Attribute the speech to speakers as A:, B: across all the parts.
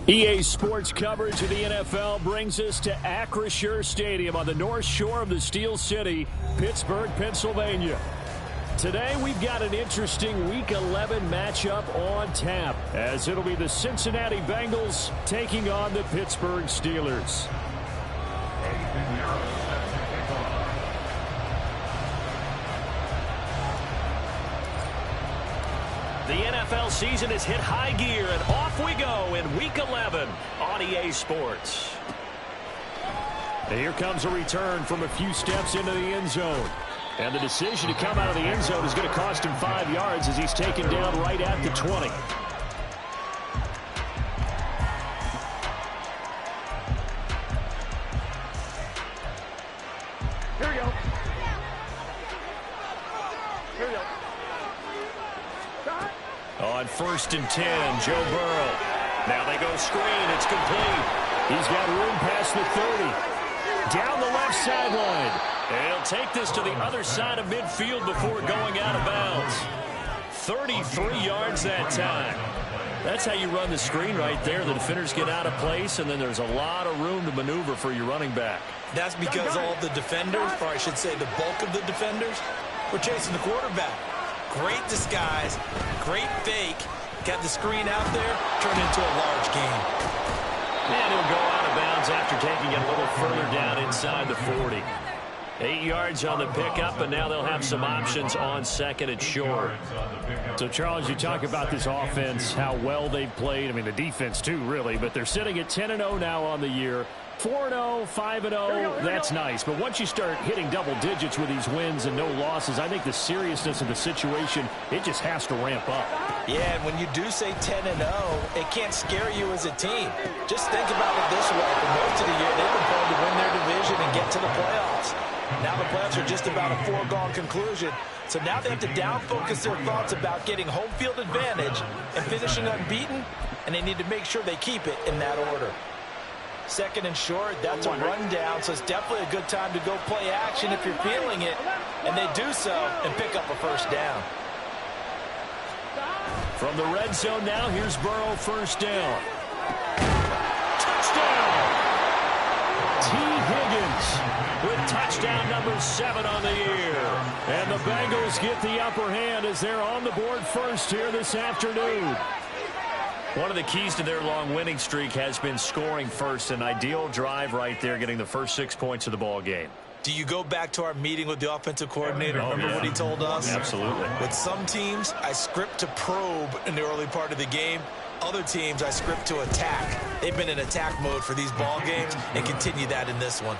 A: EA Sports coverage of the NFL brings us to Acrisure Stadium on the north shore of the Steel City, Pittsburgh, Pennsylvania. Today, we've got an interesting Week 11 matchup on tap, as it'll be the Cincinnati Bengals taking on the Pittsburgh Steelers. The NFL season has hit high gear, and off we go in Week 11 on EA Sports. And here comes a return from a few steps into the end zone. And the decision to come out of the end zone is going to cost him 5 yards as he's taken down right at the 20. Here we go. Here we go. On 1st and 10, Joe Burrow. Now they go screen. It's complete. He's got room past the 30. Down the left sideline. And he'll take this to the other side of midfield before going out of bounds. 33 yards that time. That's how you run the screen right there. The defenders get out of place, and then there's a lot of room to maneuver for your running back.
B: That's because all of the defenders, or I should say the bulk of the defenders, were chasing the quarterback. Great disguise, great fake. Got the screen out there, turned into a large gain.
A: And he'll go out of bounds after taking it a little further down inside the 40. 8 yards on the pickup, and now they'll have some options on 2nd and short. So, Charles, you talk about this offense, how well they've played. I mean, the defense, too, really. But they're sitting at 10-0 now on the year. 4-0, 5-0, that's nice. But once you start hitting double digits with these wins and no losses, I think the seriousness of the situation, it just has to ramp up.
B: Yeah, and when you do say 10-0, it can't scare you as a team. Just think about it this way. For most of the year, they've been going to win their division and get to the playoffs. Now the playoffs are just about a foregone conclusion. So now they have to down-focus their thoughts about getting home field advantage and finishing unbeaten, and they need to make sure they keep it in that order. 2nd and short, that's a rundown, so it's definitely a good time to go play action if you're feeling it. And they do so and pick up a first down.
A: From the red zone now, here's Burrow, 1st down. Touchdown! T. Higgins with touchdown number 7 on the year. And the Bengals get the upper hand as they're on the board first here this afternoon. One of the keys to their long winning streak has been scoring first. An ideal drive right there, getting the first 6 points of the ball game.
B: Do you go back to our meeting with the offensive coordinator? Remember what he told us?
A: Absolutely.
B: With some teams, I script to probe in the early part of the game. Other teams, I script to attack. They've been in attack mode for these ball games and continue that in this one.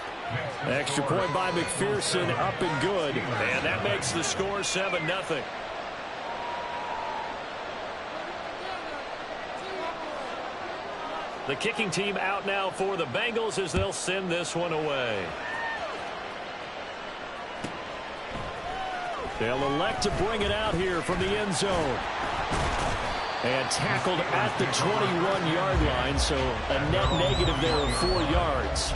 A: Extra point by McPherson, up and good. And that makes the score 7-0. The kicking team out now for the Bengals as they'll send this one away. They'll elect to bring it out here from the end zone. And tackled at the 21-yard line, so a net negative there of 4 yards.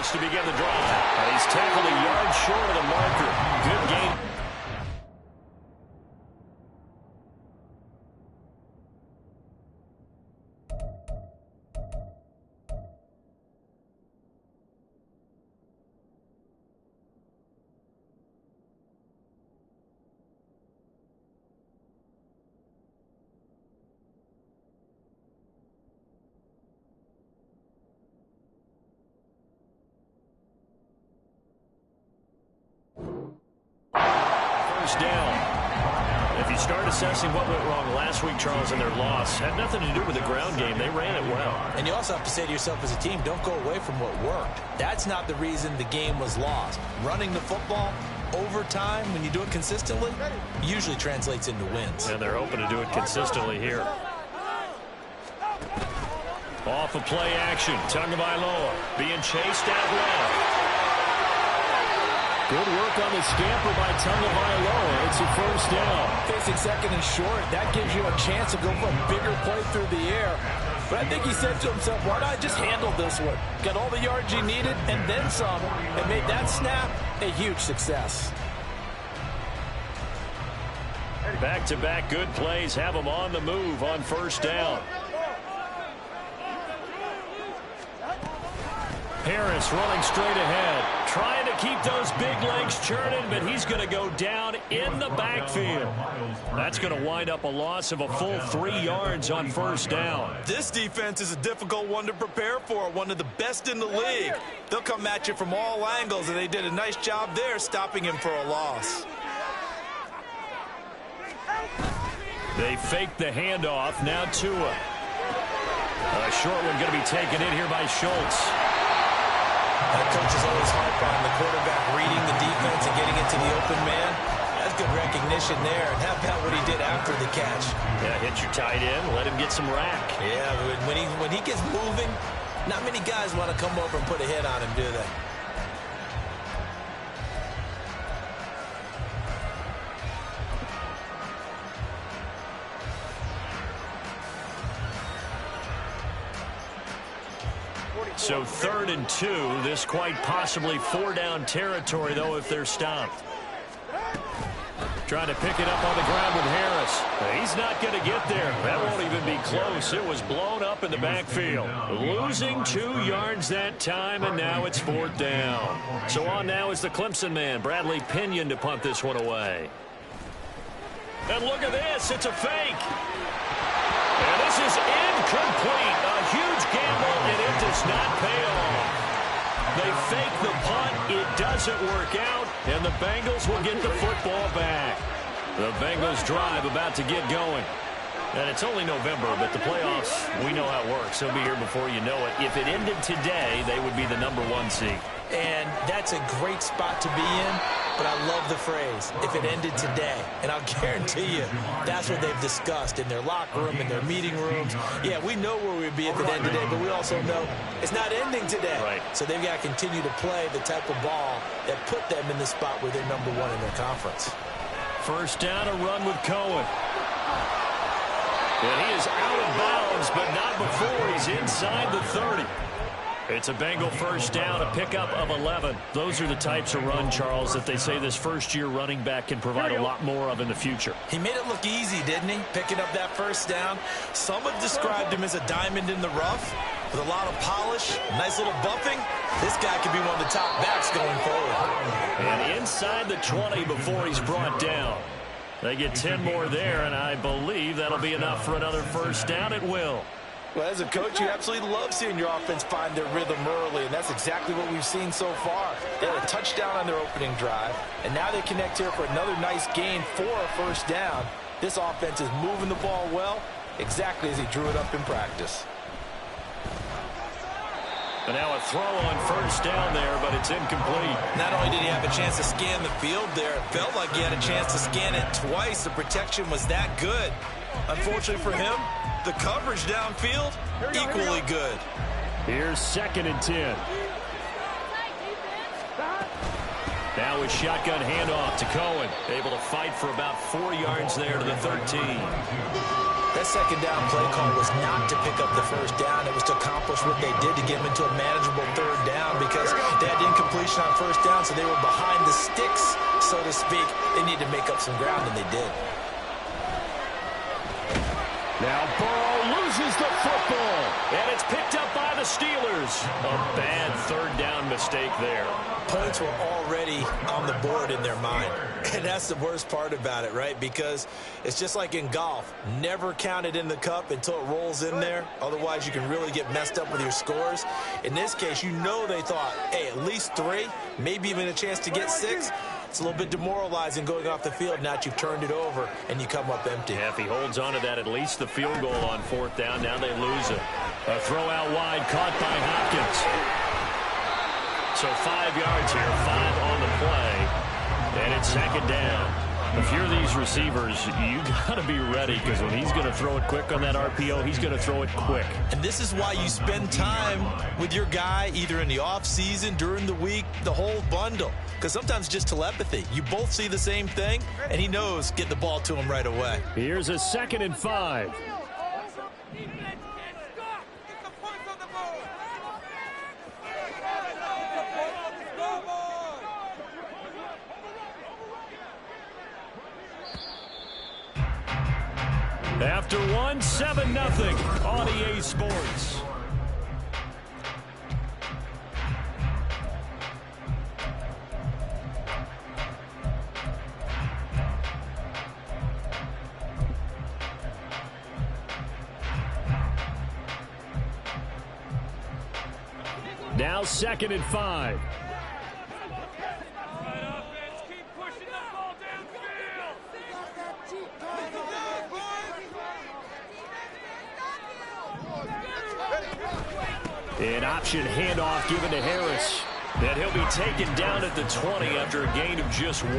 A: To begin the drive. And he's tackled a yard short first down. If you start assessing what went wrong last week, Charles, in their loss, had nothing to do with the ground game. They ran it well.
B: And you also have to say to yourself as a team, don't go away from what worked. That's not the reason the game was lost. Running the football over time, when you do it consistently, usually translates into wins.
A: And they're hoping to do it consistently here. Off of play action, Tagovailoa being chased out left. Good work on the scamper by Tagovailoa. It's a first down.
B: Facing second and short, that gives you a chance to go for a bigger play through the air. But I think he said to himself, why don't I just handle this one? Got all the yards he needed and then some, and made that snap a huge success.
A: Back-to-back good plays have them on the move on first down. Harris running straight ahead, trying to keep those big legs churning, but he's going to go down in the backfield. That's going to wind up a loss of a full 3 yards on first down.
B: This defense is a difficult one to prepare for, one of the best in the league. They'll come at you from all angles, and they did a nice job there stopping him for a loss.
A: They fake the handoff. Now Tua. A short one going to be taken in here by Schultz.
B: Coach is always hype on the quarterback reading the defense and getting it to the open man. That's good recognition there. And how about what he did after the catch?
A: Yeah, hit your tight end, let him get some rack.
B: Yeah, when he gets moving, not many guys want to come over and put a hit on him, do they?
A: So 3rd and 2. This quite possibly 4-down territory, though, if they're stopped. Trying to pick it up on the ground with Harris. He's not going to get there. That won't even be close. It was blown up in the backfield. Losing 2 yards that time, and now it's 4th down. So on now is the Clemson man, Bradley Pinion, to punt this one away. And look at this. It's a fake. And this is incomplete. A huge gamble, and it does not pay off. They fake the punt. It doesn't work out, and the Bengals will get the football back. The Bengals drive about to get going. And it's only November, but the playoffs, we know how it works. They'll be here before you know it. If it ended today, they would be the #1 seed.
B: And that's a great spot to be in, but I love the phrase, if it ended today. And I'll guarantee you, that's what they've discussed in their locker room, in their meeting rooms. Yeah, we know where we'd be if it ended today, but we also know it's not ending today.
A: Right.
B: So they've got to continue to play the type of ball that put them in the spot where they're #1 in their conference.
A: First down, a run with Cohen. And he is out of bounds, but not before he's inside the 30. It's a Bengal first down, a pickup of 11. Those are the types of run, Charles, that they say this first-year running back can provide a lot more of in the future.
B: He made it look easy, didn't he? Picking up that first down. Some have described him as a diamond in the rough with a lot of polish, nice little bumping. This guy could be one of the top backs going forward.
A: And inside the 20 before he's brought down. They get 10 more there, and I believe that'll be enough for another first down. It will.
B: Well, as a coach, you absolutely love seeing your offense find their rhythm early, and that's exactly what we've seen so far. They had a touchdown on their opening drive, and now they connect here for another nice gain for a first down. This offense is moving the ball well, exactly as he drew it up in practice.
A: And now a throw on first down there, but it's incomplete.
B: Not only did he have a chance to scan the field there, it felt like he had a chance to scan it twice. The protection was that good. Unfortunately for him, the coverage downfield, equally good.
A: Here's 2nd and 10. Now with shotgun handoff to Cohen. Able to fight for about 4 yards there to the 13.
B: That second down play call was not to pick up the first down. It was to accomplish what they did to get them into a manageable 3rd down because they had incompletion on first down, so they were behind the sticks, so to speak. They needed to make up some ground, and they did.
A: Now Burrow loses the football, and it's picked up by the Steelers. A bad 3rd down mistake there.
B: Points were already on the board in their mind. And that's the worst part about it, right? Because it's just like in golf. Never count it in the cup until it rolls in there. Otherwise, you can really get messed up with your scores. In this case, you know they thought, hey, at least 3, maybe even a chance to get 6. It's a little bit demoralizing going off the field now that you've turned it over and you come up empty.
A: Yeah, if he holds on to that, at least the field goal on 4th down. Now they lose it. A throw out wide, caught by Hopkins. So 5 yards here, 5 on the play, and it's 2nd down. If you're these receivers, you got to be ready, because when he's going to throw it quick on that RPO, he's going to throw it quick.
B: And this is why you spend time with your guy either in the offseason, during the week, the whole bundle. Because sometimes just telepathy. You both see the same thing, and he knows get the ball to him right away.
A: Here's a 2nd and 5. After 1, 7-0 on EA Sports. Now 2nd and 5. An option handoff given to Harris. And he'll be taken down at the 20 after a gain of just 1.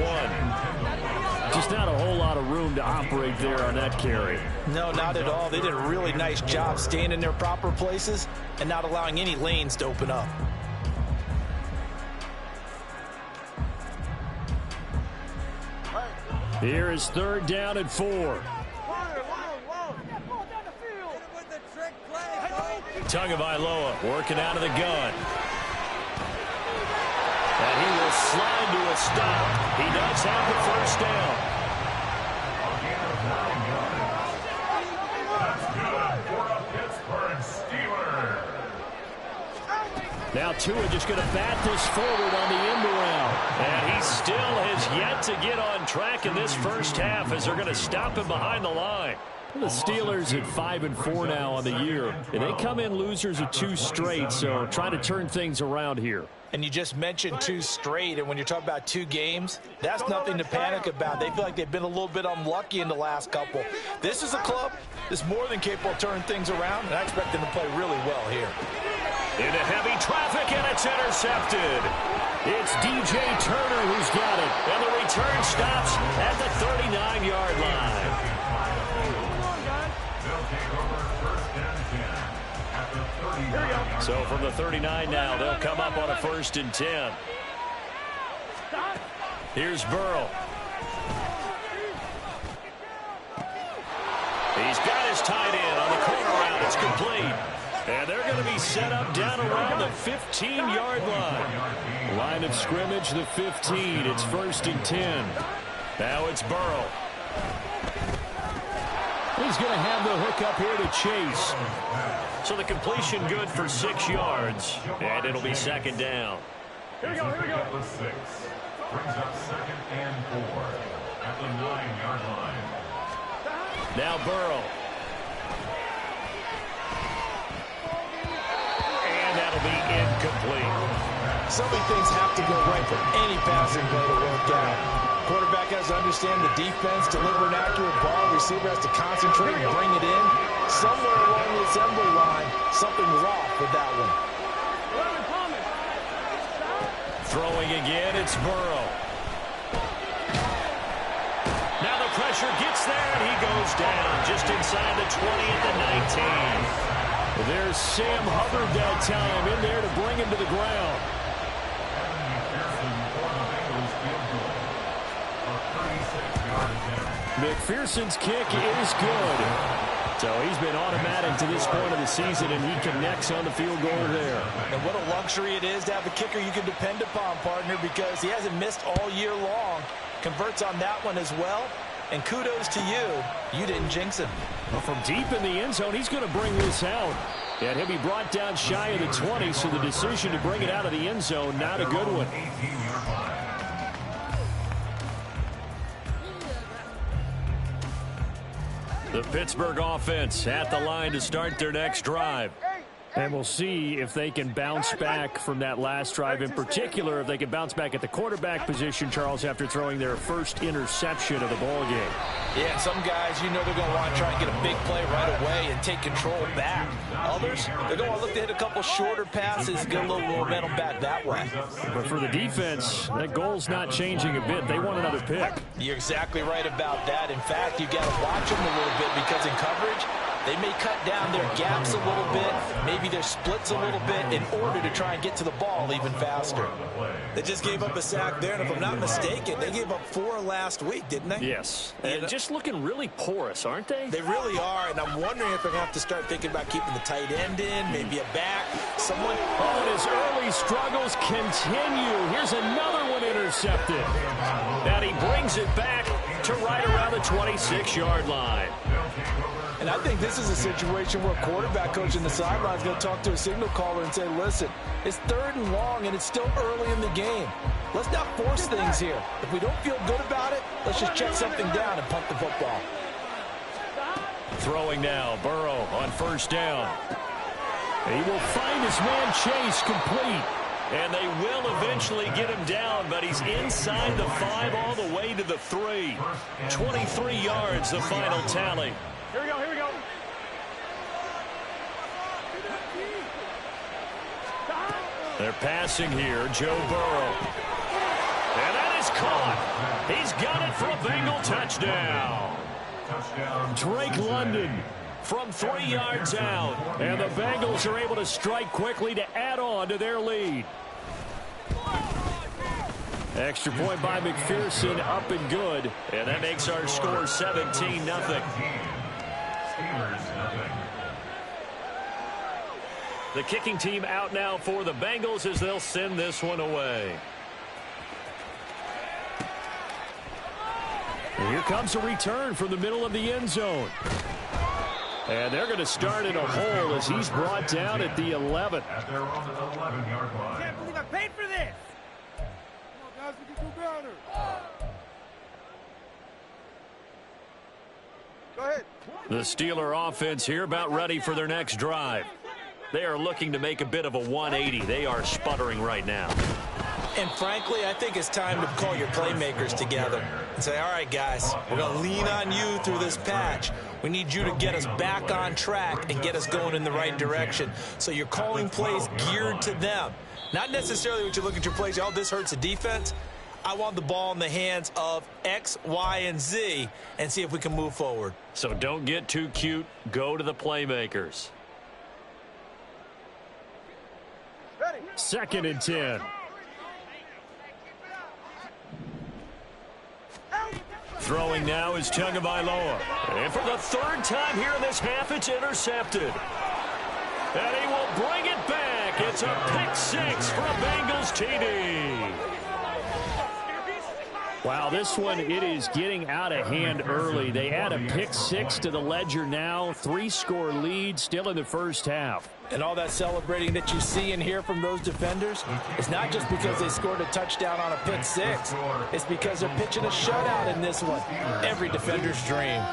A: Just not a whole lot of room to operate there on that carry.
B: No, not at all. They did a really nice job staying in their proper places and not allowing any lanes to open up.
A: Here is 3rd down and 4. Tagovailoa working out of the gun. And he will slide to a stop. He does have the 1st down. Now Tua just going to bat this forward on the end around. And he still has yet to get on track in this first half as they're going to stop him behind the line. The Steelers at 5-4 now on the year. And they come in losers of 2 straight, so trying to turn things around here.
B: And you just mentioned 2 straight, and when you're talking about 2 games, that's nothing to panic about. They feel like they've been a little bit unlucky in the last couple. This is a club that's more than capable of turning things around, and I expect them to play really well here.
A: Into heavy traffic, and it's intercepted. It's DJ Turner who's got it, and the return stops at the 39-yard line. So from the 39 now, they'll come up on a 1st and 10. Here's Burrow. He's got his tight end on the corner route. It's complete. And they're going to be set up down around the 15-yard line. Line of scrimmage, the 15. It's 1st and 10. Now it's Burrow. He's going to have the hook up here to Chase. So the completion good for 6 yards. And it'll be 2nd down.
C: Here we go, here we go. 6 brings up 2nd and 4 at the 9-yard line.
A: Now Burrow. And that'll be incomplete.
B: So many things have to go right for any passing play to work out. Quarterback has to understand the defense, deliver an accurate ball. Receiver has to concentrate and bring it in. Somewhere along the assembly line, something was off with that one.
A: Throwing again, it's Burrow. Now the pressure gets there, and he goes down just inside the 20 at the 19. There's Sam Hubbard that time in there to bring him to the ground. McPherson's kick is good. So he's been automatic to this point of the season, and he connects on the field goal there.
B: And what a luxury it is to have a kicker you can depend upon, partner, because he hasn't missed all year long. Converts on that one as well. And kudos to you. You didn't jinx him.
A: Well, from deep in the end zone, he's going to bring this out. And he'll be brought down shy of the 20, so the decision to bring it out of the end zone, not a good one. The Pittsburgh offense at the line to start their next drive. And we'll see if they can bounce back from that last drive. In particular, if they can bounce back at the quarterback position, Charles, after throwing their first interception of the ball game.
B: Yeah, some guys, you know they're going to want to try and get a big play right away and take control back. Others, they're going to want to look to hit a couple shorter passes, get a little momentum back that way.
A: But for the defense, that goal's not changing a bit. They want another pick.
B: You're exactly right about that. In fact, you got to watch them a little bit because in coverage, they may cut down their gaps a little bit, maybe their splits a little bit in order to try and get to the ball even faster. They just gave up a sack there, and if I'm not mistaken, they gave up 4 last week, didn't they?
A: Yes. And just looking really porous, aren't they?
B: They really are, and I'm wondering if they're going to have to start thinking about keeping the tight end in, maybe a back, someone.
A: Oh, and his early struggles continue. Here's another one intercepted. And he brings it back to right around the 26-yard line.
B: And I think this is a situation where a quarterback coach in the sideline is going to talk to a signal caller and say, listen, it's 3rd and long, and it's still early in the game. Let's not force things here. If we don't feel good about it, let's just check something down and punt the football.
A: Throwing now, Burrow on 1st down. He will find his man Chase complete. And they will eventually get him down, but he's inside the 5 all the way to the 3. 23 yards, the final tally.
D: Here we go, here we go.
A: They're passing here, Joe Burrow. And that is caught. He's got it for a Bengal touchdown. Drake London from 3 yards out. And the Bengals are able to strike quickly to add on to their lead. Extra point by McPherson, up and good. And that makes our score 17-0. The kicking team out now for the Bengals as they'll send this one away. And here comes a return from the middle of the end zone. And they're going to start in a hole as he's brought down at the 11.
D: At their own 11-yard line. I can't believe I paid for this. Come on, guys, we can do better. Go ahead.
A: The Steeler offense here about ready for their next drive. They are looking to make a bit of a 180. They are sputtering right now.
B: And frankly, I think it's time to call your playmakers together and say, all right, guys, we're going to lean on you through this patch. We need you to get us back on track and get us going in the right direction. So you're calling plays geared to them. Not necessarily what you look at your plays, oh, this hurts the defense. I want the ball in the hands of X, Y, and Z and see if we can move forward.
A: So don't get too cute. Go to the playmakers. 2nd and 10. Throwing now is Tagovailoa. And for the 3rd time here in this half, it's intercepted. And he will bring it back. It's a pick 6 for a Bengals TD. Wow, this one, it is getting out of hand early. They add a pick 6 to the ledger now. 3-score lead still in the first half.
B: And all that celebrating that you see and hear from those defenders, it's not just because they scored a touchdown on a pick 6. It's because they're pitching a shutout in this one. Every defender's dream.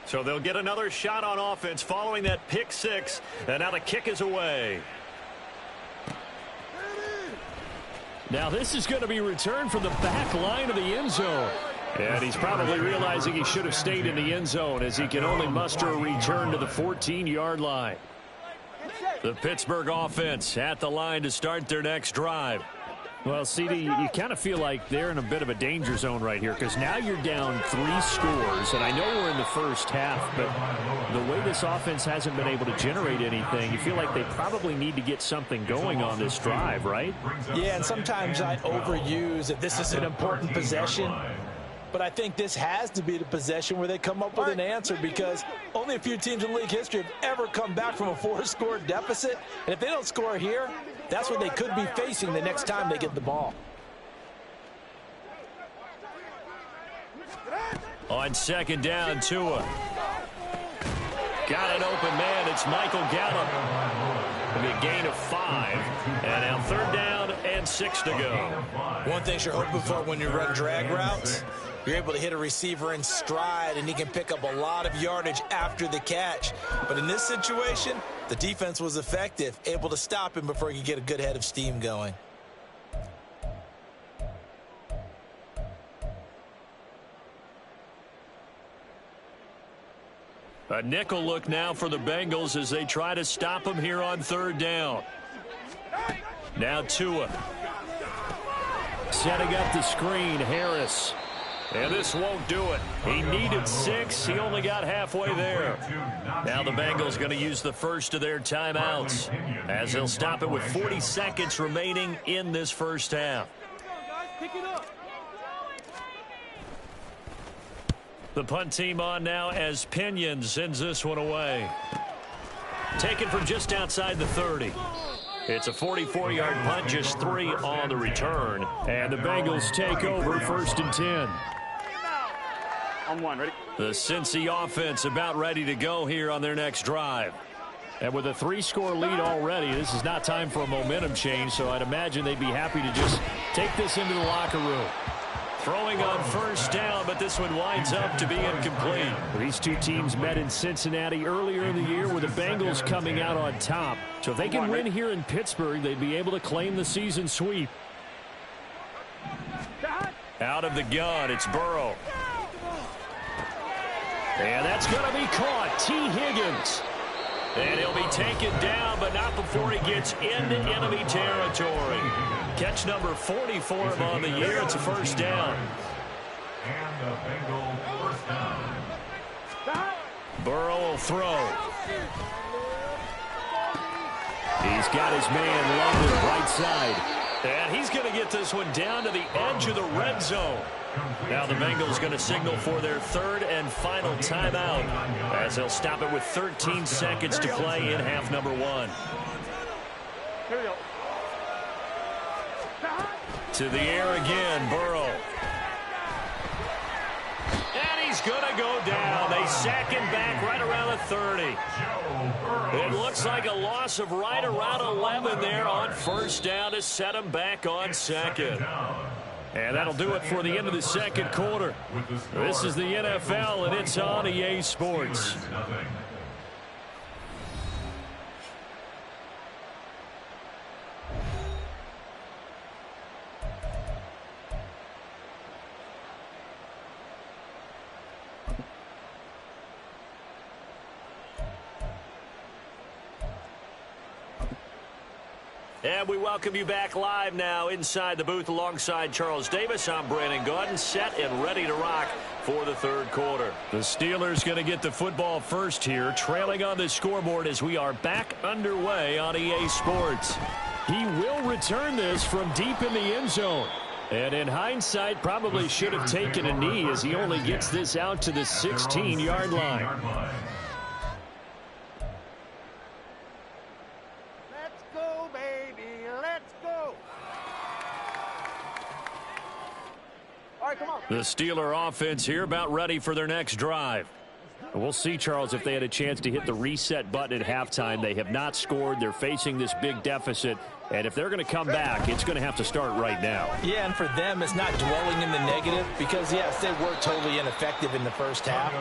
A: So they'll get another shot on offense following that pick 6. And now the kick is away. Now this is going to be returned from the back line of the end zone. And he's probably realizing he should have stayed in the end zone as he can only muster a return to the 14-yard line. The Pittsburgh offense at the line to start their next drive. Well, CD, you kind of feel like they're in a bit of a danger zone right here because now you're down 3 scores, and I know we're in the first half, but the way this offense hasn't been able to generate anything, you feel like they probably need to get something going on this drive, right?
B: Yeah, and sometimes I overuse that this is an important possession. But I think this has to be the possession where they come up with an answer because only a few teams in league history have ever come back from a 4-score deficit. And if they don't score here, that's what they could be facing the next time they get the ball.
A: On 2nd down, Tua. Got an open man. It's Michael Gallup. It'll be a gain of 5. And now 3rd down and 6 to go.
B: One thing you're hoping for when you run drag routes, you're able to hit a receiver in stride, and he can pick up a lot of yardage after the catch. But in this situation, the defense was effective, able to stop him before he could get a good head of steam going.
A: A nickel look now for the Bengals as they try to stop him here on 3rd down. Now Tua. Setting up the screen, Harris. And this won't do it. He needed 6. He only got halfway there. Now the Bengals going to use the first of their timeouts as they'll stop it with 40 seconds remaining in this first half. The punt team on now as Pinion sends this one away. Taken from just outside the 30. It's a 44-yard punt, just 3 on the return. And the Bengals take over 1st and 10.
D: On 1, ready?
A: The Cincy offense about ready to go here on their next drive. And with a 3-score lead already, this is not time for a momentum change, so I'd imagine they'd be happy to just take this into the locker room. Throwing on 1st down, but this one winds up to be incomplete.
E: These two teams met in Cincinnati earlier in the year with the Bengals coming out on top. So if they can win here in Pittsburgh, they'd be able to claim the season sweep.
A: Out of the gun, it's Burrow. And that's going to be caught. T. Higgins. And he'll be taken down, but not before he gets into enemy territory. Catch number 40 for him on the year. It's a 1st down.
C: And the Bengal 1st down.
A: Burrow will throw. He's got his man London right side. And he's going to get this one down to the edge of the red zone. Now the Bengals going to signal for their 3rd and final timeout as they'll stop it with 13 seconds to play in half number 1. To the air again, Burrow. And he's going to go down. They sack him back right around the 30. It looks like a loss of right around 11 there on 1st down to set him back on 2nd. And that'll do it for the end of the 2nd quarter. This is the NFL, and it's on EA Sports. And we welcome you back live now inside the booth alongside Charles Davis. I'm Brandon Gaudin, set and ready to rock for the 3rd quarter. The Steelers going to get the football first here, trailing on the scoreboard as we are back underway on EA Sports. He will return this from deep in the end zone. And in hindsight, probably should have taken a knee as he only gets this out to the 16-yard line. The Steeler offense here about ready for their next drive.
E: We'll see, Charles, if they had a chance to hit the reset button at halftime. They have not scored. They're facing this big deficit. And if they're going to come back, it's going to have to start right now.
B: Yeah, and for them, it's not dwelling in the negative because, yes, they were totally ineffective in the first half.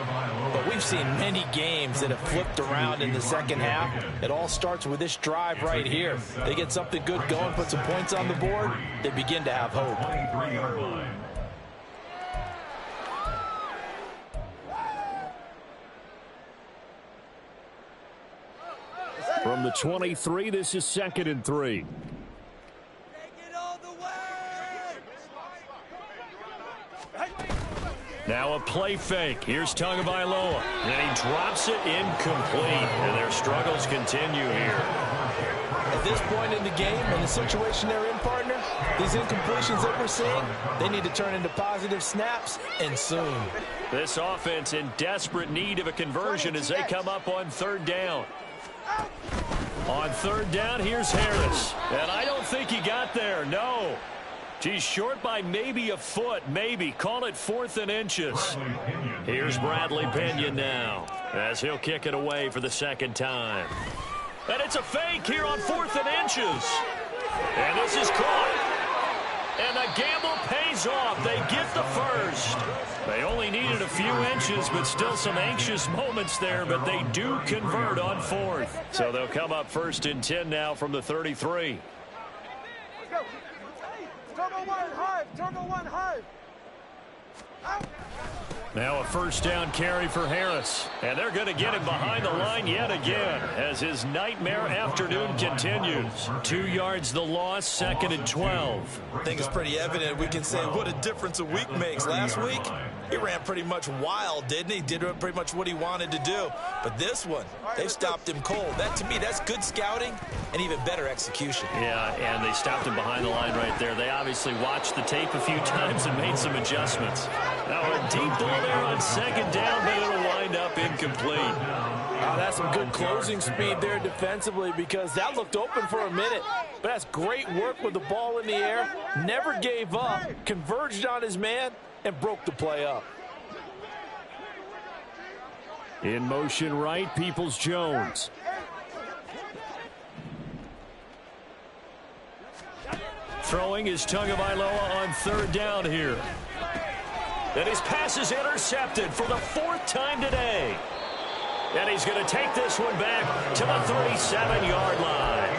B: But we've seen many games that have flipped around in the second half. It all starts with this drive right here. They get something good going, put some points on the board, they begin to have hope.
C: 23-yard line.
E: From the 23, this is 2nd and 3.
A: Now a play fake. Here's Tagovailoa. And he drops it incomplete. And their struggles continue here.
B: At this point in the game and the situation they're in, partner, these incompletions that we're seeing, they need to turn into positive snaps, and soon.
A: This offense in desperate need of a conversion as they come up on 3rd down. On 3rd down, here's Harris. And I don't think he got there, no. He's short by maybe a foot, maybe. Call it 4th and inches. Here's Bradley Pinion now as he'll kick it away for the 2nd time. And it's a fake here on 4th and inches. And this is caught. And the gamble pays off. They get the first. They only needed a few inches, but still some anxious moments there, but they do convert on 4th. So they'll come up 1st and 10 now from the 33.
D: Let's go. Turbo one, hard. Turbo one, hard. Out.
E: Now a first down carry for Harris.
A: And they're going to get him behind the line yet again as his nightmare afternoon continues. 2 yards the loss, 2nd and 12.
B: I think it's pretty evident. We can say what a difference a week makes. Last week, he ran pretty much wild, didn't he? Did pretty much what he wanted to do. But this one, they've stopped him cold. That, to me, that's good scouting and even better execution.
A: Yeah, and they stopped him behind the line right there. They obviously watched the tape a few times and made some adjustments. Now a deep ball there on 2nd down, but it'll wind up incomplete.
F: Oh, that's some good closing speed there defensively because that looked open for a minute. But that's great work with the ball in the air. Never gave up, converged on his man, and broke the play up.
E: In motion right, Peoples-Jones.
A: Throwing is Tagovailoa on 3rd down here. And his pass is intercepted for the 4th time today. And he's going to take this one back to the 37-yard line.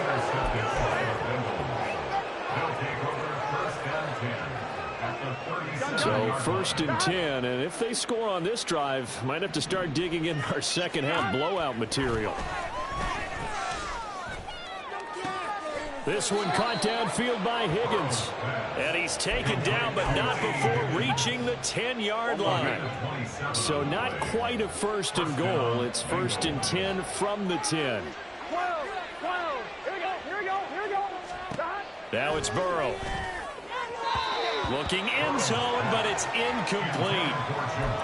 E: So 1st and 10, and if they score on this drive, might have to start digging in our second half blowout material. This one caught downfield by Higgins.
A: And he's taken down, but not before reaching the 10-yard line.
E: So not quite a 1st and goal. It's 1st and 10 from the 10.
D: 12. Here we go.
A: Now it's Burrow. Looking end zone, but it's incomplete.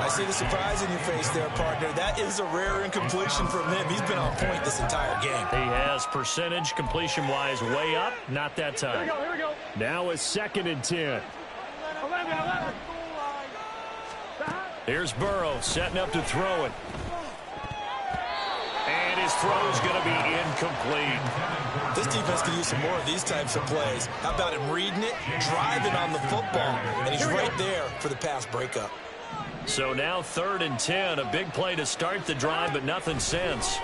B: I see the surprise in your face there, partner. That is a rare incompletion from him. He's been on point this entire game.
A: He has percentage completion-wise way up. Not that time.
D: Here we go.
E: Now a 2nd and 10.
D: 11.
A: Here's Burrow setting up to throw it. And his throw's going to be incomplete.
B: This defense can use some more of these types of plays. How about him reading it, driving on the football, and he's right there for the pass breakup.
A: So now 3rd and 10, a big play to start the drive, but nothing since.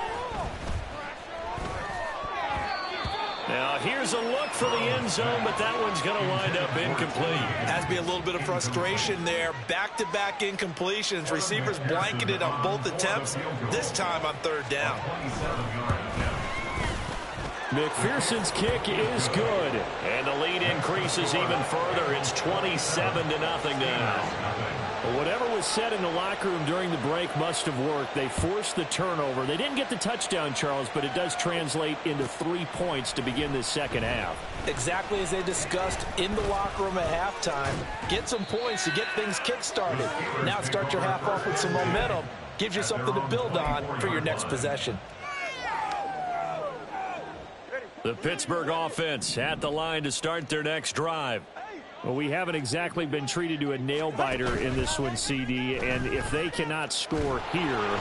A: Now here's a look for the end zone, but that one's going to wind up incomplete.
B: Has to be a little bit of frustration there. Back-to-back incompletions. Receivers blanketed on both attempts, this time on 3rd down.
E: McPherson's kick is good.
A: And the lead increases even further. It's 27-0 now.
E: Well, whatever was said in the locker room during the break must have worked. They forced the turnover. They didn't get the touchdown, Charles, but it does translate into 3 points to begin this second half.
F: Exactly as they discussed in the locker room at halftime. Get some points to get things kick-started. Now start your half off with some momentum. Gives you something to build on for your next possession.
A: The Pittsburgh offense at the line to start their next drive.
E: Well, we haven't exactly been treated to a nail-biter in this one, CD, and if they cannot score here,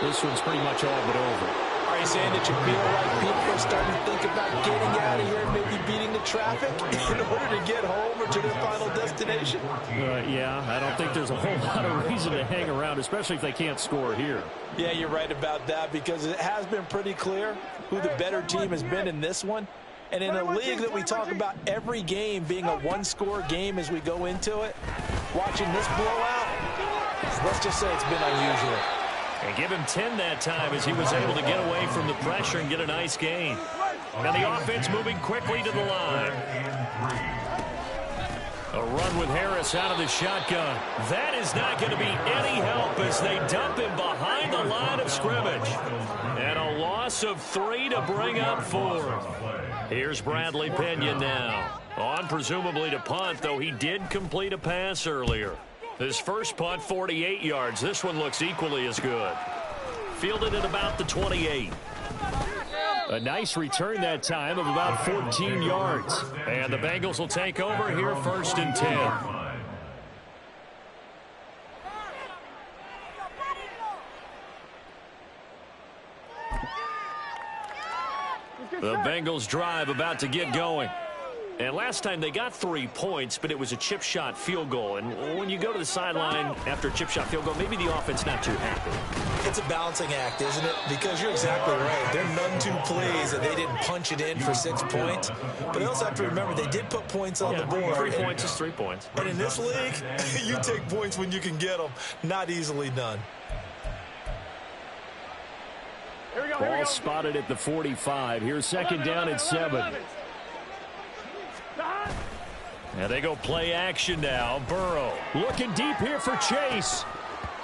E: this one's pretty much all but over.
F: Are you saying that you feel like people are starting to think about getting out of here and maybe beating the traffic in order to get home or to their final destination?
E: Yeah, I don't think there's a whole lot of reason to hang around, especially if they can't score here.
F: Yeah, you're right about that because it has been pretty clear who the better team has been in this one. And in a league that we talk about every game being a one-score game as we go into it, watching this blowout, let's just say it's been unusual.
A: And give him 10 that time as he was able to get away from the pressure and get a nice gain. And the offense moving quickly to the line. A run with Harris out of the shotgun. That is not going to be any help as they dump him behind the line of scrimmage. And a loss of 3 to bring up 4. Here's Bradley Pinion now. On presumably to punt, though he did complete a pass earlier. His first punt, 48 yards. This one looks equally as good. Fielded at about the 28.
E: A nice return that time of about 14 yards.
A: And the Bengals will take over here 1st and 10. The Bengals drive about to get going. And last time they got 3 points, but it was a chip shot field goal. And when you go to the sideline after a chip shot field goal, maybe the offense not too happy.
B: It's a balancing act, isn't it? Because you're exactly right. They're none too pleased that they didn't punch it in for 6 points. But they also have to remember they did put points on the board.
A: 3 points is 3 points.
B: And in this league, you take points when you can get them. Not easily done.
E: Ball spotted at the 45. Here's second down at 7.
A: And they go play action now. Burrow
E: looking deep here for Chase.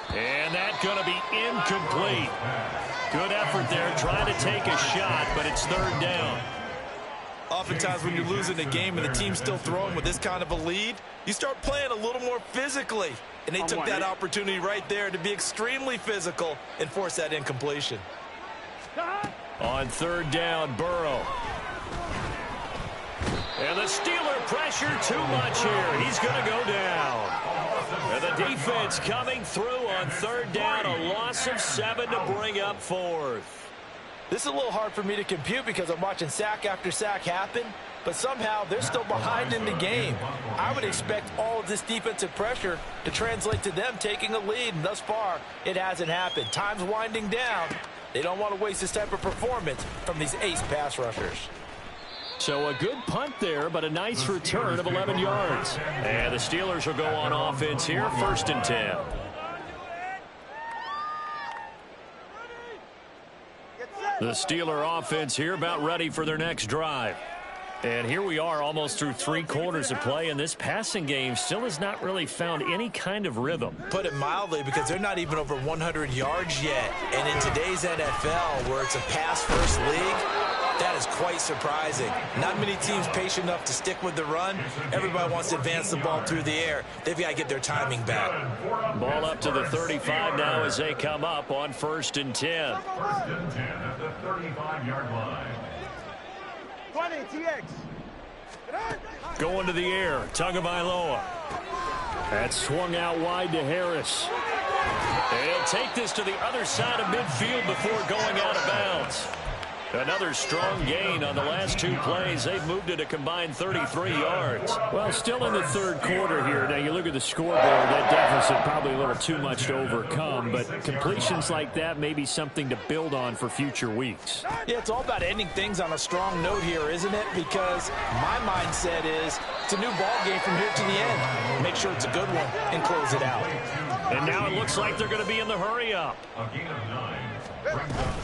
A: And that's going to be incomplete. Good effort there trying to take a shot, but it's third down.
B: Oftentimes when you're losing a game and the team's still throwing with this kind of a lead, you start playing a little more physically. And they took that opportunity right there to be extremely physical and force that incompletion.
A: On third down, Burrow. And the Steeler pressure too much here. He's going to go down. And the defense coming through on third down. A loss of 7 to bring up fourth.
B: This is a little hard for me to compute because I'm watching sack after sack happen, but somehow they're still behind in the game. I would expect all of this defensive pressure to translate to them taking a lead, and thus far it hasn't happened. Time's winding down. They don't want to waste this type of performance from these ace pass rushers.
E: So a good punt there, but a nice return of 11 yards.
A: And the Steelers will go on offense here, 1st and 10. The Steeler offense here about ready for their next drive. And here we are almost through 3 quarters of play, and this passing game still has not really found any kind of rhythm.
B: Put it mildly, because they're not even over 100 yards yet. And in today's NFL, where it's a pass-first league, that is quite surprising. Not many teams patient enough to stick with the run. Everybody wants to advance the ball through the air. They've got to get their timing back.
A: Ball up to the 35 now as they come up on 1st and 10.
C: 1st and 10 at the 35-yard line.
D: 20, TX.
A: Going to the air, Tagovailoa.
E: That swung out wide to Harris.
A: He'll take this to the other side of midfield before going out of bounds. Another strong gain on the last 2 plays. They've moved it a combined 33 yards.
E: Well, still in the third quarter here. Now, you look at the scoreboard, that deficit probably a little too much to overcome, but completions like that may be something to build on for future weeks.
B: Yeah, it's all about ending things on a strong note here, isn't it? Because my mindset is it's a new ball game from here to the end. Make sure it's a good one and close it out.
A: And now it looks like they're going to be in the hurry-up.
C: A gain of 9. Brings up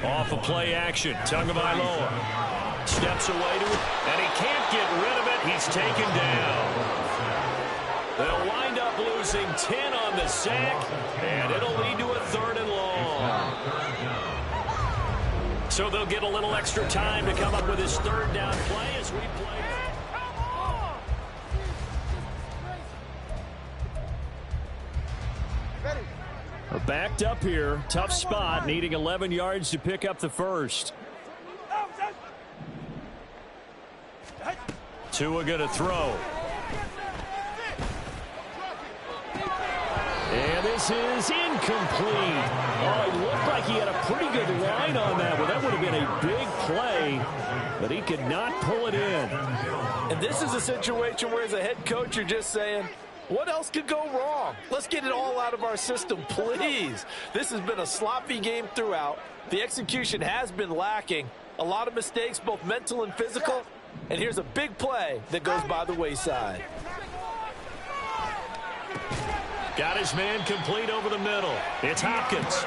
C: 2nd.
A: Off of play action, Tagovailoa steps away to it, and he can't get rid of it. He's taken down. They'll wind up losing 10 on the sack, and it'll lead to a 3rd and long. So they'll get a little extra time to come up with his 3rd down play as we play.
E: Backed up here, tough spot, needing 11 yards to pick up the first.
A: Tua going to throw.
E: And this is incomplete. Oh, it looked like he had a pretty good line on that one. That would have been a big play, but he could not pull it in.
B: And this is a situation where, as a head coach, you're just saying, what else could go wrong? Let's get it all out of our system, please. This has been a sloppy game throughout. The execution has been lacking. A lot of mistakes, both mental and physical. And here's a big play that goes by the wayside.
A: Got his man complete over the middle. It's Hopkins.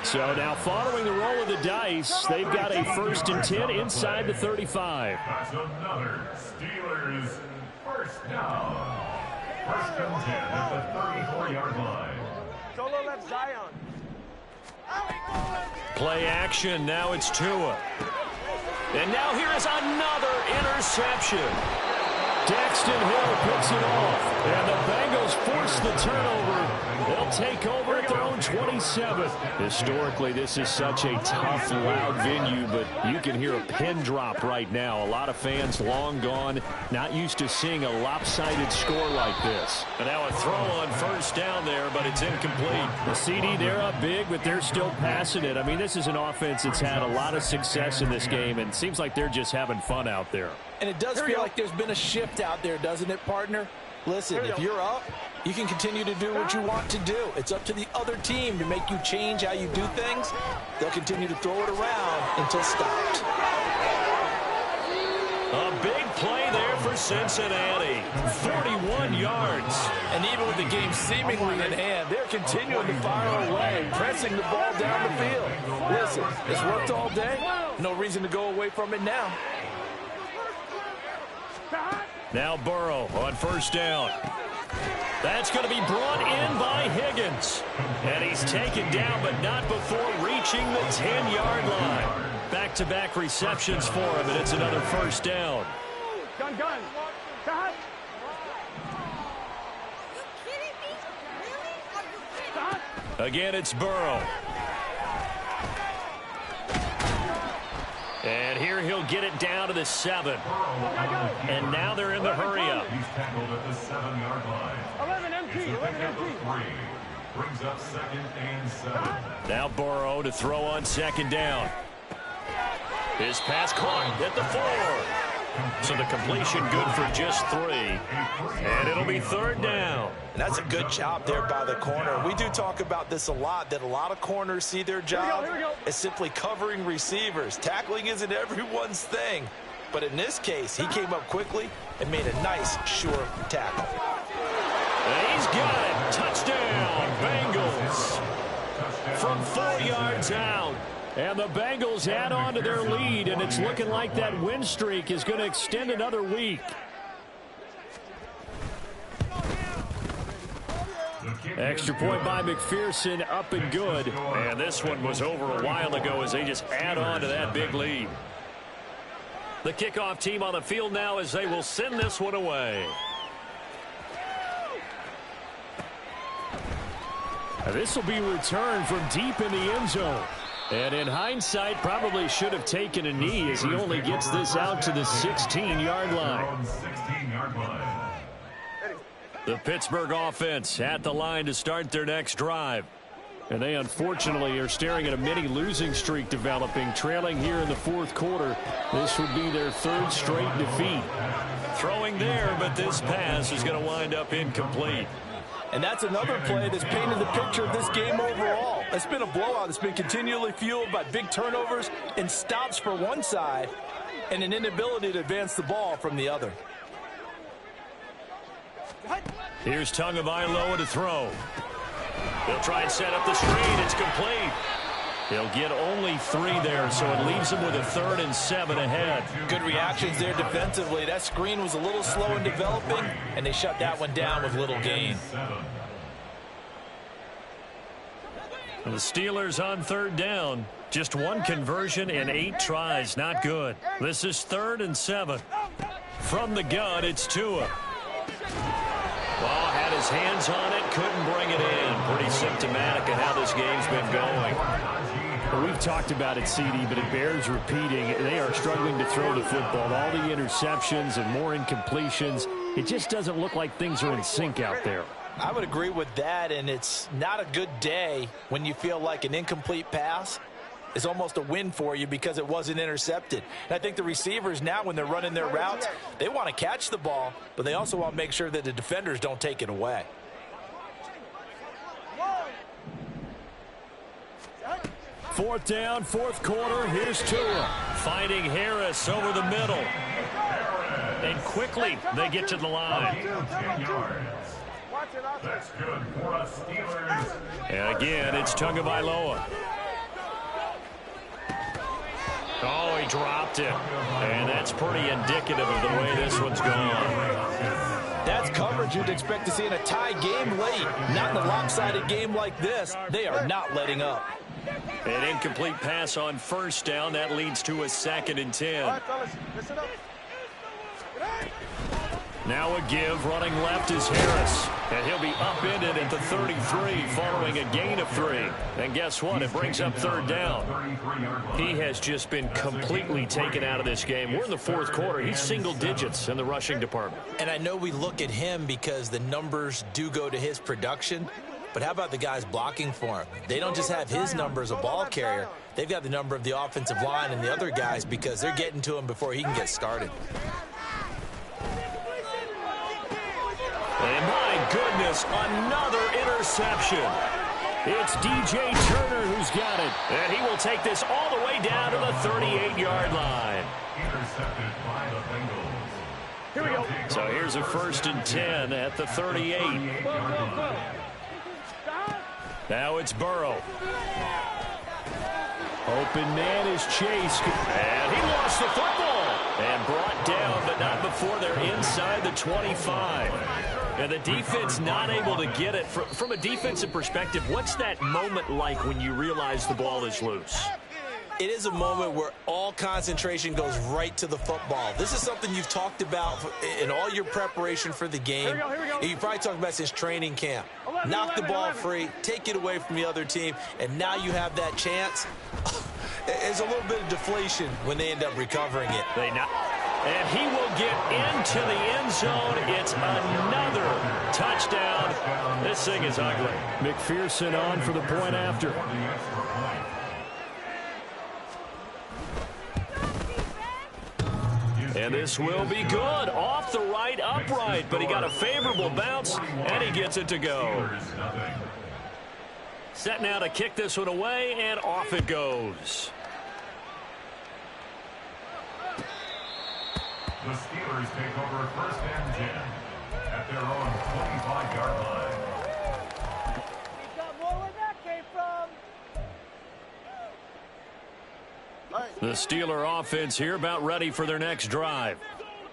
E: So now following the roll of the dice, they've got a 1st and 10 inside the 35.
C: That's another Steelers 1st down. 1st and 10 at the 34-yard line.
D: Solo left Zion.
A: Play action. Now it's Tua. And now here is another interception.
E: Daxton Hill picks it off. And the Bengals force the turnover. They'll take over at own 27. Historically, this is such a tough, loud venue, but you can hear a pin drop right now. A lot of fans long gone, not used to seeing a lopsided score like this.
A: And now a throw on first down there, but it's incomplete.
E: The CD, they're up big, but they're still passing it. I mean, this is an offense that's had a lot of success in this game, and it seems like they're just having fun out there.
F: And it does feel like there's been a shift out there, doesn't it, partner? Listen, if you're up, you can continue to do what you want to do. It's up to the other team to make you change how you do things. They'll continue to throw it around until stopped.
A: A big play there for Cincinnati. 41 yards.
F: And even with the game seemingly in hand, they're continuing to fire away, pressing the ball down the field. Listen, it's worked all day. No reason to go away from it now.
A: Now Burrow on first down. That's going to be brought in by Higgins. And he's taken down, but not before reaching the 10-yard line. Back-to-back receptions for him, and it's another first down.
D: Gun. Cut.
A: Again, it's Burrow. And here he'll get it down to the 7. And now they're in the hurry-up.
C: He's tackled at the 7-yard line.
D: 11 MT.
C: It's a pick number 3. Brings up 2nd and 7.
A: Now Burrow to throw on second down. His pass caught at the 4. So the completion good for just 3. And it'll be third down.
F: And that's a good job there by the corner. We do talk about this a lot, that a lot of corners see their job as simply covering receivers. Tackling isn't everyone's thing. But in this case, he came up quickly and made a nice, sure tackle.
A: And he's got it. Touchdown, Bengals. From 4 yards out. And the Bengals add on to their lead, and it's looking like that win streak is going to extend another week. Extra point by McPherson, up and good. And this one was over a while ago as they just add on to that big lead. The kickoff team on the field now as they will send this one away.
E: This will be returned from deep in the end zone. And in hindsight, probably should have taken a knee as he only gets this out to the 16-yard line. The Pittsburgh offense at the line to start their next drive. And they unfortunately are staring at a mini losing streak developing, trailing here in the fourth quarter. This would be their 3rd straight defeat.
A: Throwing there, but this pass is going to wind up incomplete.
F: And that's another play that's painted the picture of this game overall. It's been a blowout. It's been continually fueled by big turnovers and stops for one side and an inability to advance the ball from the other.
A: Here's Tagovailoa to throw. He'll try and set up the screen. It's complete. He'll get only 3 there, so it leaves him with a 3rd and 7 ahead.
F: Good reactions there defensively. That screen was a little slow in developing, and they shut that one down with little gain.
A: The Steelers on 3rd down. Just 1 conversion and 8 tries. Not good. This is 3rd and 7. From the gun, it's Tua. Well, had his hands on it, couldn't bring it in. Pretty symptomatic of how this game's been going.
E: Well, we've talked about it, CD, but it bears repeating. They are struggling to throw the football. All the interceptions and more incompletions. It just doesn't look like things are in sync out there.
F: I would agree with that, and it's not a good day when you feel like an incomplete pass is almost a win for you because it wasn't intercepted. And I think the receivers now, when they're running their routes, they want to catch the ball, but they also want to make sure that the defenders don't take it away.
E: Fourth down, fourth quarter. Here's Tua.
A: Finding Harris over the middle. And quickly they get to the line.
C: That's good for us Steelers.
A: And again, it's Tagovailoa. Oh, he dropped it. And that's pretty indicative of the way this one's gone.
F: That's coverage you'd expect to see in a tie game late. Not in a lopsided game like this. They are not letting up.
A: An incomplete pass on first down. That leads to a 2nd and 10.
D: All right, fellas, listen up.
E: Now a give, running left is Harris. And he'll be upended at the 33 following a gain of 3. And guess what? It brings up third down.
A: He has just been completely taken out of this game. We're in the fourth quarter. He's single digits in the rushing department.
B: And I know we look at him because the numbers do go to his production. But how about the guys blocking for him? They don't just have his number as a ball carrier. They've got the number of the offensive line and the other guys because they're getting to him before he can get started.
A: And my goodness, another interception. It's DJ Turner who's got it. And he will take this all the way down to the 38-yard line.
C: Intercepted by the Bengals.
D: Here we go.
A: So here's a 1st and 10 at the 38. Now it's Burrow. Open man is Chase. And he lost the football. And brought down, but not before they're inside the 25. And the defense not able to get it. From a defensive perspective, what's that moment like when you realize the ball is loose?
B: It is a moment where all concentration goes right to the football. This is something you've talked about in all your preparation for the game.
D: Here we go.
B: You probably talked about since training camp. Knock the ball free, take it away from the other team, and now you have that chance. There's a little bit of deflation when they end up recovering it.
A: And he will get into the end zone. It's another touchdown. This thing is ugly.
E: McPherson on for the point after.
A: And this will be good. Off the right upright, but he got a favorable bounce, and he gets it to go. Set now to kick this one away, and off it goes.
C: The Steelers take over 1st and 10 at their own 25-yard line.
D: He got more where that came from.
A: The Steeler offense here about ready for their next drive.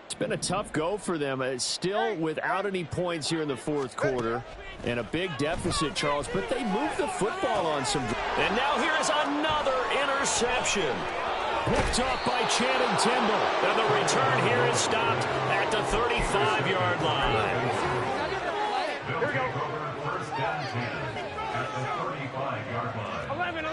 E: It's been a tough go for them. It's still without any points here in the fourth quarter. And a big deficit, Charles. But they moved the football on some.
A: And now here's another interception.
E: Picked up by Channing Tindall.
A: And the return here is stopped at the 35-yard line.
C: They'll take over 1st and 10 at the 35-yard line.
D: 11.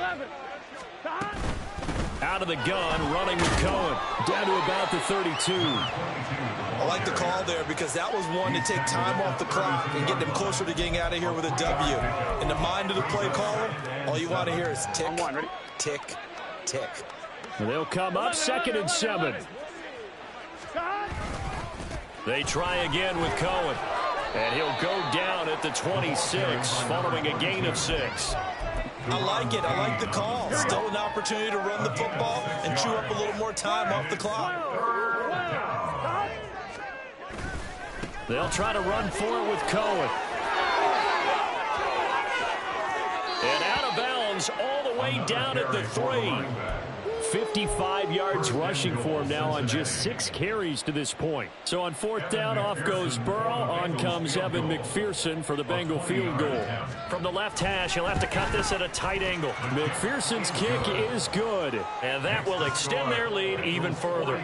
A: Out of the gun, running with Cohen.
E: Down to about the 32.
B: I like the call there because that was one to take time off the clock and get them closer to getting out of here with a W. In the mind of the play caller, all you want to hear is tick, tick, tick.
E: They'll come up 2nd and 7.
A: They try again with Cohen. And he'll go down at the 26 following a gain of 6.
B: I like it. I like the call. Still an opportunity to run the football and chew up a little more time off the clock.
A: They'll try to run for it with Cohen. And out of bounds all the way down at the 3.
E: 55 yards rushing for him now on just 6 carries to this point. So on 4th down, off goes Burrow. On comes Evan McPherson for the Bengal field goal.
A: From the left hash, he'll have to cut this at a tight angle.
E: McPherson's kick is good.
A: And that will extend their lead even further.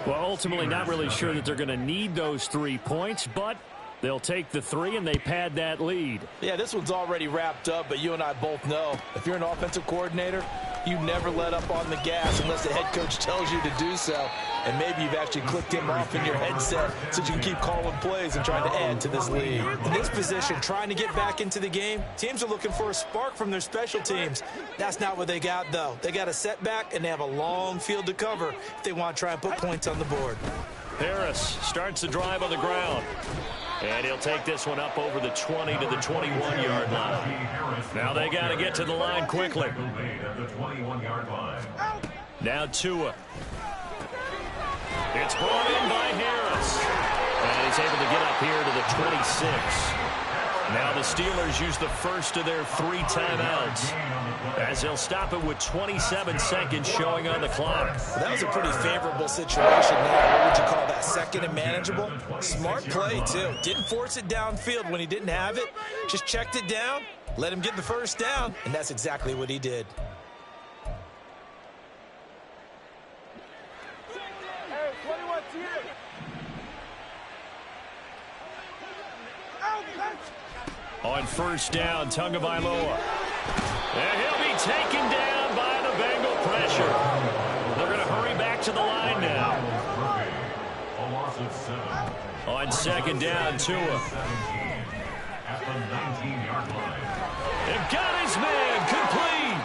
E: Well, ultimately not really sure that they're going to need those 3 points, but they'll take the 3 and they pad that lead.
B: Yeah, this one's already wrapped up, but you and I both know if you're an offensive coordinator, you never let up on the gas unless the head coach tells you to do so. And maybe you've actually clicked him off in your headset so you can keep calling plays and trying to add to this lead. In this position, trying to get back into the game, teams are looking for a spark from their special teams. That's not what they got, though. They got a setback, and they have a long field to cover if they want to try and put points on the board.
A: Harris starts the drive on the ground. And he'll take this one up over the 20 to the 21-yard line. Now they got to get to the line quickly. Now Tua. It's brought in by Harris. And he's able to get up here to the 26. Now the Steelers use the first of their 3 timeouts as they'll stop it with 27 seconds showing on the clock.
B: Well, that was a pretty favorable situation there. What would you call that? 2nd and manageable? Smart play, too. Didn't force it downfield when he didn't have it. Just checked it down, let him get the first down, and that's exactly what he did.
D: Hey, 21 here.
E: On first down, Tagovailoa. And he'll be taken down by the Bengal pressure. They're going to hurry back to the line now. On second down, Tua.
C: At the 19-yard line.
E: And got his man complete.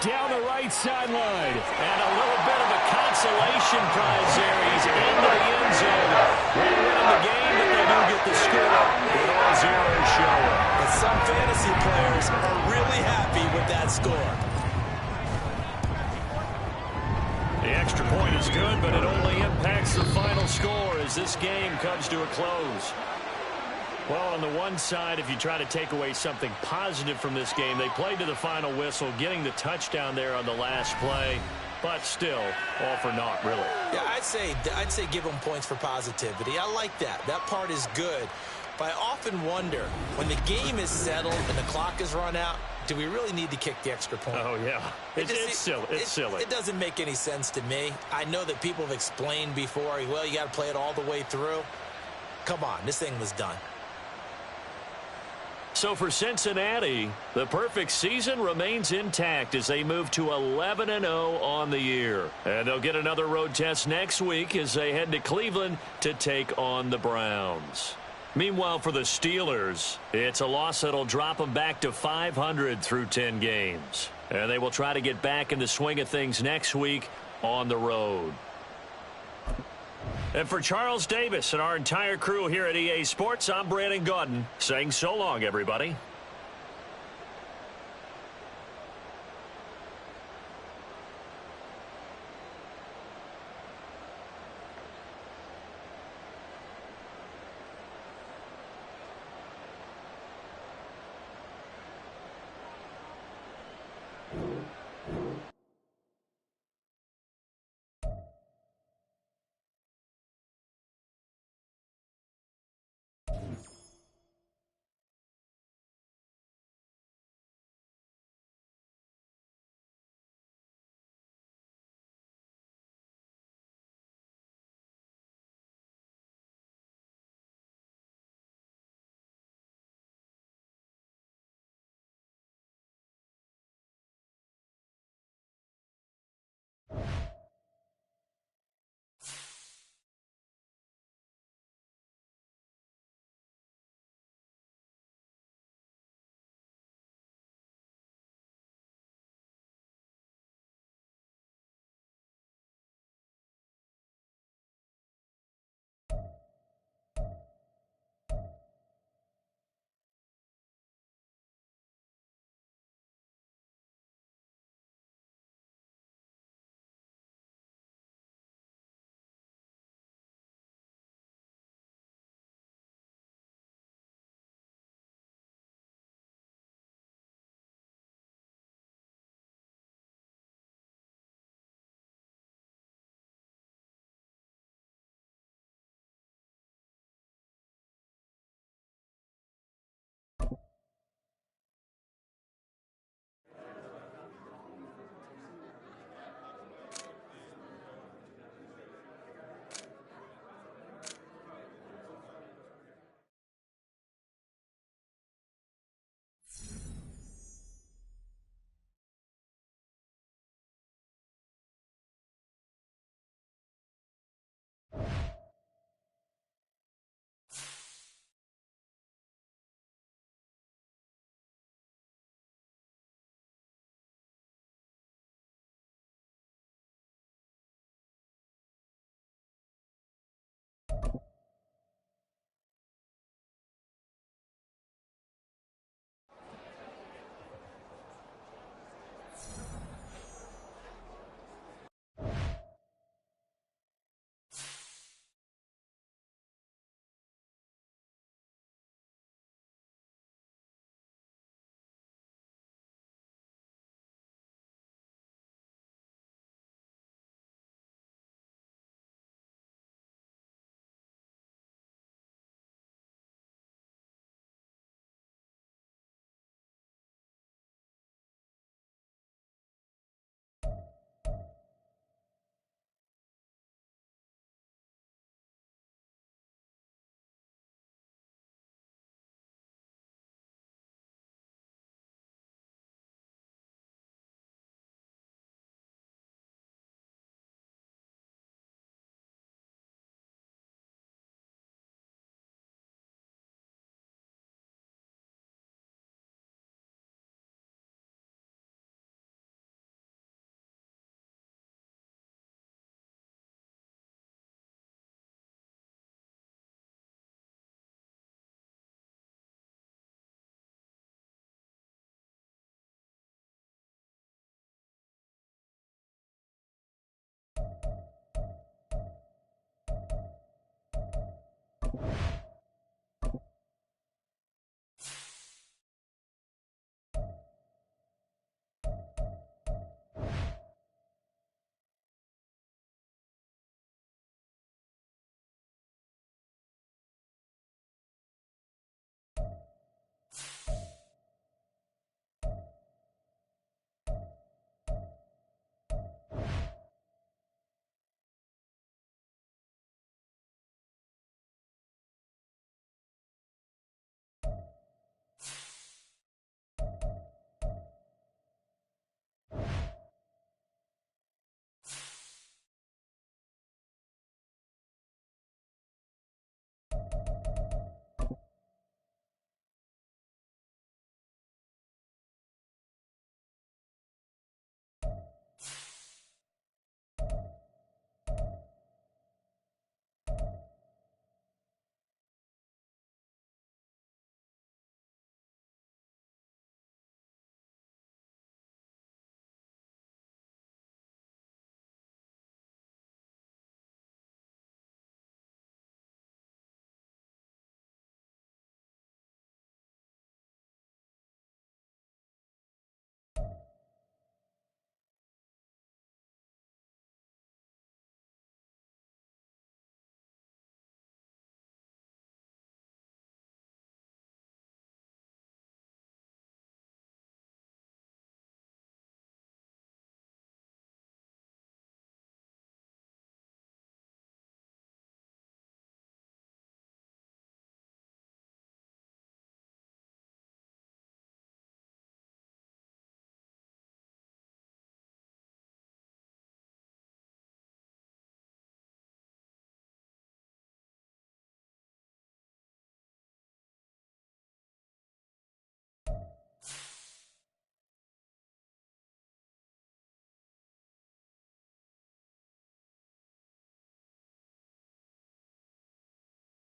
E: Down the right sideline. And a little bit of a consolation prize there. He's in the end zone. Won't win the game, but they do get the score with all zeros showing.
B: And some fantasy players are really happy with that score.
E: The extra point is good, but it only impacts the final score as this game comes to a close. Well, on the one side, if you try to take away something positive from this game, they played to the final whistle, getting the touchdown there on the last play, but still, all for naught, really.
B: Yeah, I'd say give them points for positivity. I like that. That part is good. But I often wonder, when the game is settled and the clock is run out, do we really need to kick the extra point?
E: Oh, yeah. It's silly. It's silly.
B: It doesn't make any sense to me. I know that people have explained before, well, you got to play it all the way through. Come on, this thing was done.
E: So for Cincinnati, the perfect season remains intact as they move to 11-0 on the year. And they'll get another road test next week as they head to Cleveland to take on the Browns. Meanwhile, for the Steelers, it's a loss that'll drop them back to 500 through 10 games. And they will try to get back in the swing of things next week on the road. And for Charles Davis and our entire crew here at EA Sports, I'm Brandon Gaudin saying so long, everybody.